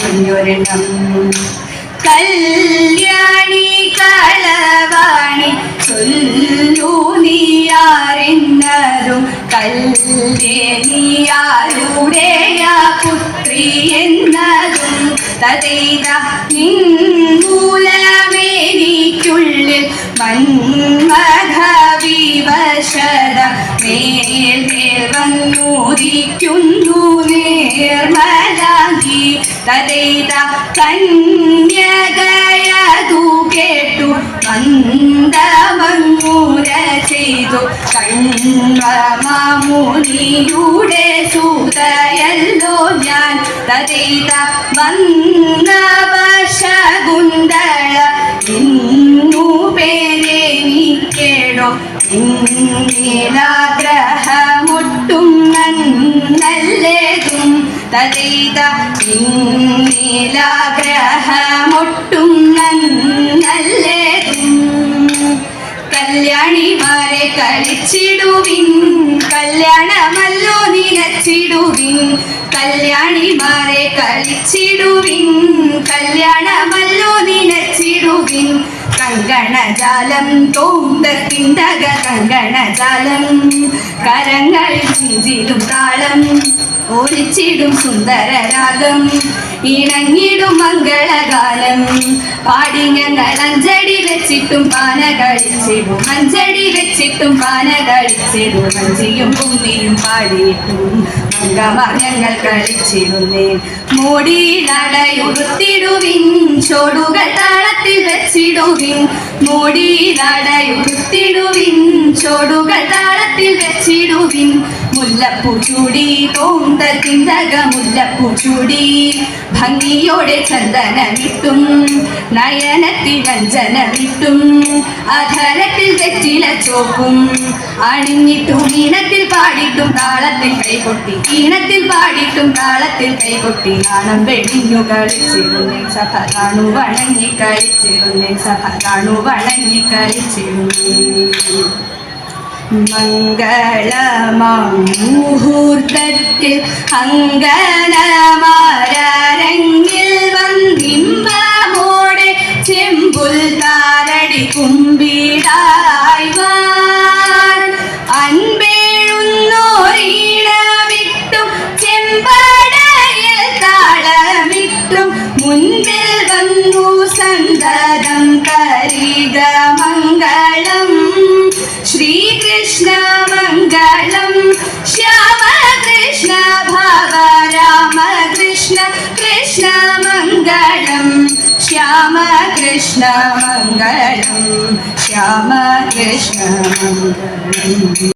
കുഞ്ഞൊരെണ്ണം. കല്യാണി കളവാണി ചൊല്ലു നീയാരെന്നതും കല്ലേനിയാരുടെയ പുത്രി എന്നതും തതൈത നിൻമൂലമേനിക്കുള്ളിൽ മന്മഥവിവശത മേൽ മേൽ വന്നുദിക്കുന്നു നിർമ്മലാംഗി. തതൈത കന്യകയതു കേട്ടു മന്ദമങ്ങൂര ചെയ്തു കണ്വമാമുനിയുടെ സൂതയല്ലോ ഞാൻ. തതൈത വന്നവശകുന്തള ഇന്നു പേരെനിക്കേടോ ഇന്നിലാഗ്രഹമൊട്ടും നന്നല്ലേതും. തതൈത ഇന്നിലാഗ്രഹമൊട്ടും നന്നല്ലേതും. കല്യാണിമാരെ കളിച്ചിടുവിൻ കല്യാണമല്ലോ നിനച്ചിടുവിൻ. കല്യാണിമാരെ കളിച്ചിടുവിൻ കല്യാണമല്ലോ നിനച്ചിടുവിൻ. കങ്കണജാലം തോന്തത്തിണ്ടക കങ്കണജാലം കരങ്ങളിൽ ചിഞ്ചിലും താളം ഒളിച്ചിടും സുന്ദരരാഗം ഇണങ്ങിടും മംഗളഗാനം. പാടി ഞങ്ങൾ അഞ്ചടി വെച്ചിട്ടും പാന കളിച്ചിടും അഞ്ചടി വെച്ചിട്ടും പാന കളിച്ചിടും. മഞ്ചിയും കുമ്മിയും പാടിയിട്ടും മംഗമാർ ഞങ്ങൾ കളിച്ചിടുന്നേ. മോടിയിലടയുടുത്തിടുവിൻ ചോടുകൾ താളത്തിൽ വെച്ചിടുവിൻ. മോടിയിലടയുടുത്തിടുവിൻ ചോടുകൾ താളത്തിൽ വെച്ചിടുവിൻ. മുല്ലപ്പൂ ചൂടി തോന്തത്തിന്തക മുല്ലപ്പൂ ചൂടി ഭംഗിയോടെ ചന്ദനമിട്ടും നയനത്തിൽ വഞ്ചനമിട്ടും അധരത്തിൽ വെറ്റില ചോപ്പും അണിഞ്ഞിട്ടും ഈണത്തിൽ പാടിയിട്ടും താളത്തിൽ കൈകൊട്ടി ഈണത്തിൽ പാടിയിട്ടും താളത്തിൽ കൈകൊട്ടി നാണം വെടിഞ്ഞു കളിച്ചിരുന്നേ സഭ കാണു വണങ്ങി കളിച്ചിരുന്നേ സഭ കാണു വണങ്ങി കളിച്ചിരുന്നേ. മംഗളമുഹൂർത്തത്തിൽ അങ്കണമാരരങ്ങിൽ വന്നിമ്പമോടെ ചെമ്പുൽ താരടി കുമ്പിടായ്വാൻ അൻപേഴുന്നോരീണമിട്ടും ചെമ്പടയിൽ താളമിട്ടും മുൻപിൽ വന്നു സന്തതം തരിക മംഗളം. ശ്രീകൃഷ്ണ മംഗളം ശ്യാമകൃഷ്ണ ഭവ രാമകൃഷ്ണ കൃഷ്ണ മംഗളം. ശ്യാമകൃഷ്ണ മംഗളം ശ്യാമകൃഷ്ണ മംഗളം.